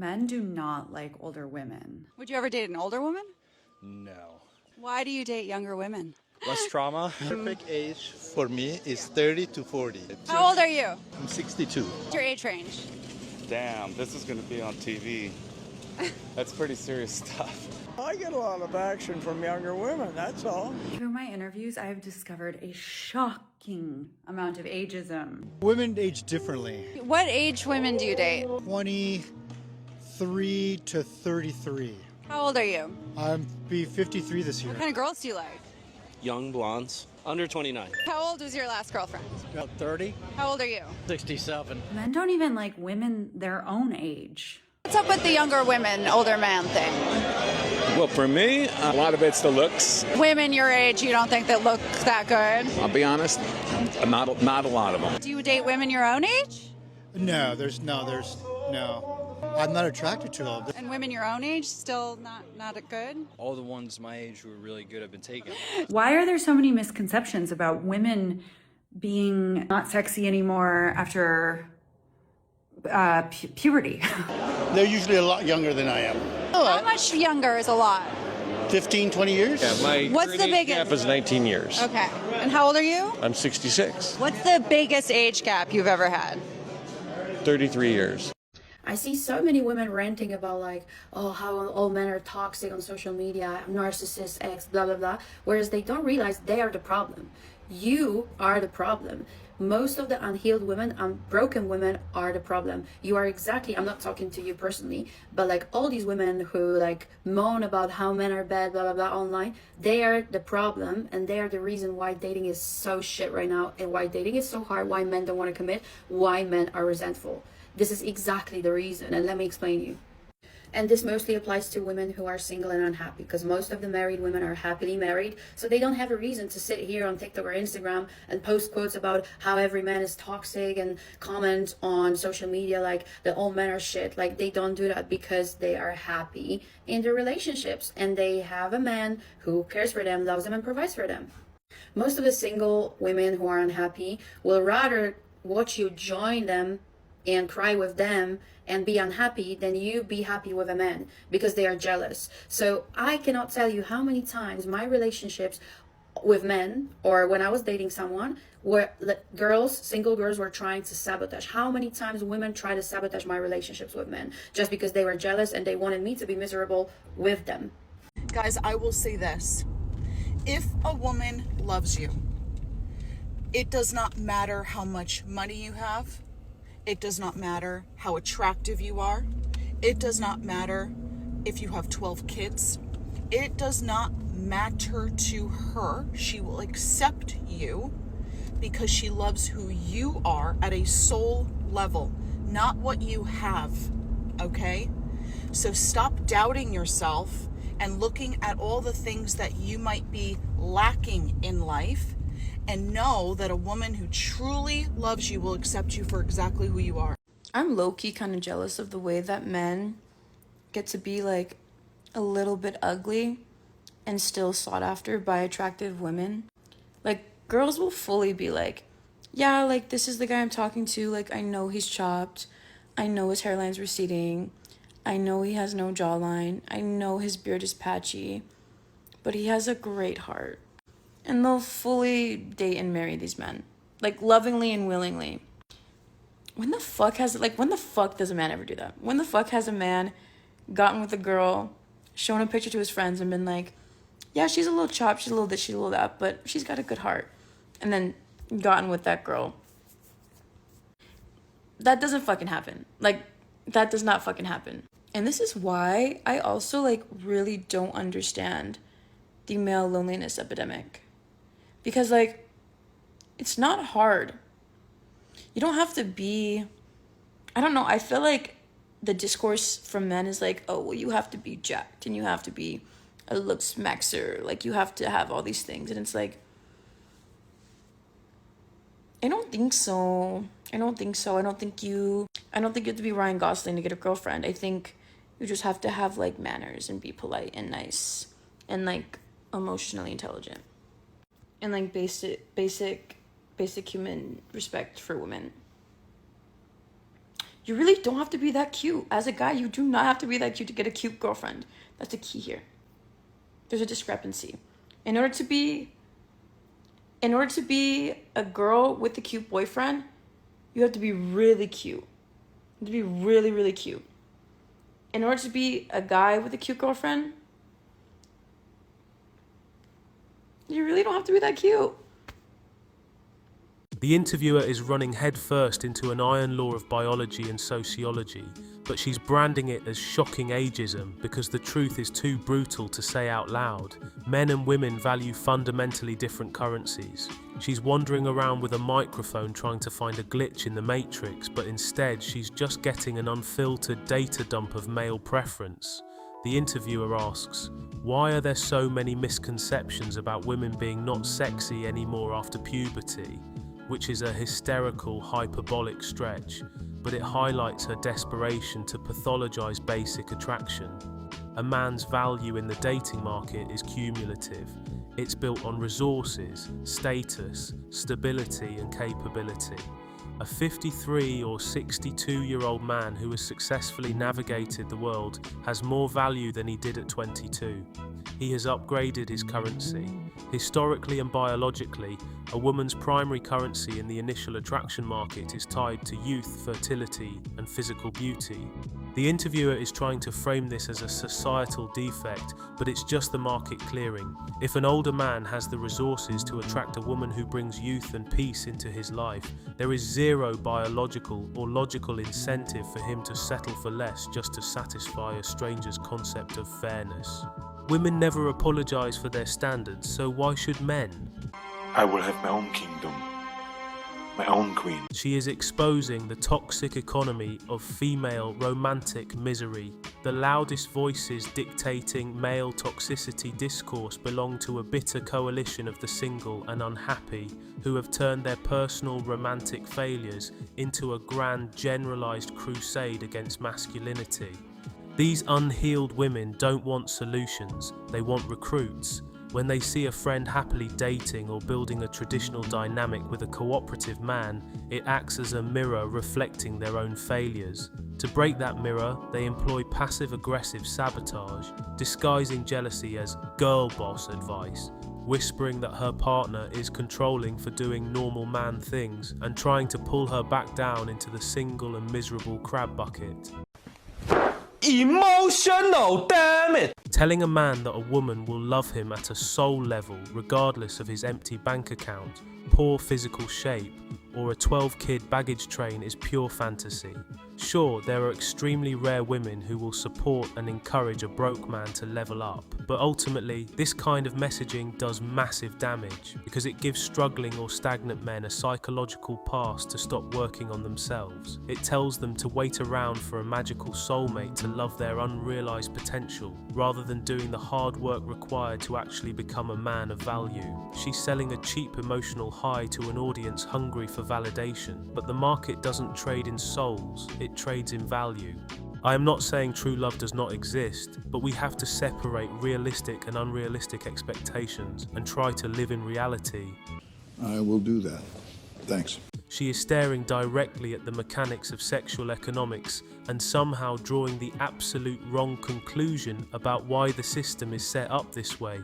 Men do not like older women. Would you ever date an older woman? No. Why do you date younger women? Less trauma? Perfect age for me is 30 to 40. How old are you? I'm 62. What's your age range? Damn, this is gonna be on TV. That's pretty serious stuff. I get a lot of action from younger women, that's all. Through my interviews, I have discovered a shocking amount of ageism. Women age differently. What age women do you date? 23 to 33. How old are you? I'm be 53 this year. What kind of girls do you like? Young blondes, under 29. How old was your last girlfriend? About 30, How old are you? 67. Men don't even like women their own age. What's up with the younger women, older man thing? Well, for me, a lot of it's the looks. Women your age, you don't think that look that good? I'll be honest, not a lot of them. Do you date women your own age? No. I'm not attracted to them. And women your own age still not good? All the ones my age who are really good have been taken. Why are there so many misconceptions about women being not sexy anymore after puberty? They're usually a lot younger than I am. How much younger is a lot? 15, 20 years? Yeah, my What's the biggest gap is 19 years. Okay. And how old are you? I'm 66. What's the biggest age gap you've ever had? 33 years. I see so many women ranting about like, oh, how all men are toxic on social media, narcissist, X, blah, blah, blah. Whereas they don't realize they are the problem. You are the problem. Most of the unhealed women, broken women are the problem. You are exactly, I'm not talking to you personally, but like all these women who like moan about how men are bad, blah, blah, blah online, they are the problem and they are the reason why dating is so shit right now and why dating is so hard, why men don't want to commit, why men are resentful. This is exactly the reason, and let me explain you. And this mostly applies to women who are single and unhappy, because most of the married women are happily married, so they don't have a reason to sit here on TikTok or Instagram and post quotes about how every man is toxic and comment on social media like that all men are shit. Like, they don't do that because they are happy in their relationships and they have a man who cares for them, loves them, and provides for them. Most of the single women who are unhappy will rather watch you join them and cry with them and be unhappy than you be happy with a man, because they are jealous. So I cannot tell you how many times my relationships with men, or when I was dating someone, where single girls were trying to sabotage. How many times women try to sabotage my relationships with men just because they were jealous and they wanted me to be miserable with them. Guys, I will say this. If a woman loves you, it does not matter how much money you have. It does not matter how attractive you are. It does not matter if you have 12 kids. It does not matter to her. She will accept you because she loves who you are at a soul level, not what you have, okay? So stop doubting yourself and looking at all the things that you might be lacking in life, and know that a woman who truly loves you will accept you for exactly who you are. I'm low-key kind of jealous of the way that men get to be like a little bit ugly and still sought after by attractive women. Like, girls will fully be like, yeah, like, this is the guy I'm talking to. Like, I know he's chopped. I know his hairline's receding. I know he has no jawline. I know his beard is patchy. But he has a great heart. And they'll fully date and marry these men. Like, lovingly and willingly. When the fuck does a man ever do that? When the fuck has a man gotten with a girl, shown a picture to his friends and been like, yeah, she's a little chopped, she's a little this, she's a little that, but she's got a good heart. And then gotten with that girl. That doesn't fucking happen. Like, that does not fucking happen. And this is why I also, like, really don't understand the male loneliness epidemic. Because, like, it's not hard. You don't have to be, I don't know, I feel like the discourse from men is like, oh, well, you have to be jacked and you have to be a looks maxer. Like, you have to have all these things. And it's like, I don't think so. I don't think you have to be Ryan Gosling to get a girlfriend. I think you just have to have, like, manners and be polite and nice and, like, emotionally intelligent. And, like, basic human respect for women. You really don't have to be that cute. As a guy, you do not have to be that cute to get a cute girlfriend. That's the key here. There's a discrepancy. In order to be a girl with a cute boyfriend, you have to be really cute. You have to be really, really cute. In order to be a guy with a cute girlfriend, you really don't have to be that cute. The interviewer is running headfirst into an iron law of biology and sociology, but she's branding it as shocking ageism because the truth is too brutal to say out loud. Men and women value fundamentally different currencies. She's wandering around with a microphone trying to find a glitch in the matrix, but instead she's just getting an unfiltered data dump of male preference. The interviewer asks, why are there so many misconceptions about women being not sexy anymore after puberty? Which is a hysterical, hyperbolic stretch, but it highlights her desperation to pathologize basic attraction. A man's value in the dating market is cumulative. It's built on resources, status, stability, and capability. A 53 or 62-year-old man who has successfully navigated the world has more value than he did at 22. He has upgraded his currency. Historically and biologically, a woman's primary currency in the initial attraction market is tied to youth, fertility, and physical beauty. The interviewer is trying to frame this as a societal defect, but it's just the market clearing. If an older man has the resources to attract a woman who brings youth and peace into his life, there is zero biological or logical incentive for him to settle for less just to satisfy a stranger's concept of fairness. Women never apologize for their standards, so why should men? I will have my own kingdom, my own queen. She is exposing the toxic economy of female romantic misery. The loudest voices dictating male toxicity discourse belong to a bitter coalition of the single and unhappy who have turned their personal romantic failures into a grand generalized crusade against masculinity. These unhealed women don't want solutions, they want recruits. When they see a friend happily dating or building a traditional dynamic with a cooperative man, it acts as a mirror reflecting their own failures. To break that mirror, they employ passive-aggressive sabotage, disguising jealousy as girl boss advice, whispering that her partner is controlling for doing normal man things and trying to pull her back down into the single and miserable crab bucket. Emotional, damn it! Telling a man that a woman will love him at a soul level regardless of his empty bank account, poor physical shape, or a 12-kid baggage train is pure fantasy. Sure, there are extremely rare women who will support and encourage a broke man to level up, but ultimately, this kind of messaging does massive damage because it gives struggling or stagnant men a psychological pass to stop working on themselves. It tells them to wait around for a magical soulmate to love their unrealized potential, rather than doing the hard work required to actually become a man of value. She's selling a cheap emotional high to an audience hungry for validation, but the market doesn't trade in souls, it trades in value. I am not saying true love does not exist, but we have to separate realistic and unrealistic expectations and try to live in reality. I will do that. Thanks. She is staring directly at the mechanics of sexual economics and somehow drawing the absolute wrong conclusion about why the system is set up this way.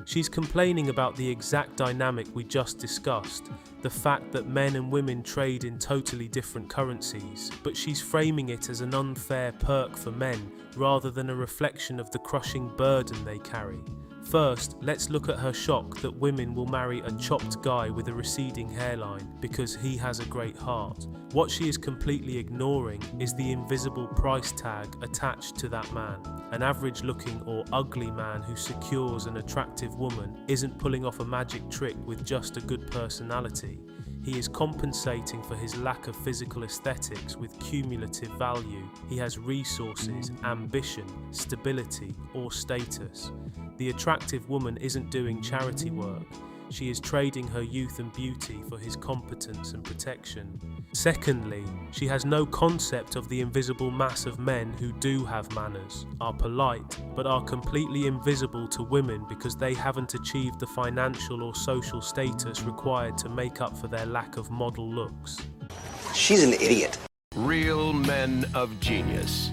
She's complaining about the exact dynamic we just discussed, the fact that men and women trade in totally different currencies, but she's framing it as an unfair perk for men rather than a reflection of the crushing burden they carry. First, let's look at her shock that women will marry a chopped guy with a receding hairline because he has a great heart. What she is completely ignoring is the invisible price tag attached to that man. An average-looking or ugly man who secures an attractive woman isn't pulling off a magic trick with just a good personality. He is compensating for his lack of physical aesthetics with cumulative value. He has resources, ambition, stability, or status. The attractive woman isn't doing charity work. She is trading her youth and beauty for his competence and protection. Secondly, she has no concept of the invisible mass of men who do have manners, are polite, but are completely invisible to women because they haven't achieved the financial or social status required to make up for their lack of model looks. She's an idiot. Real Men of Genius.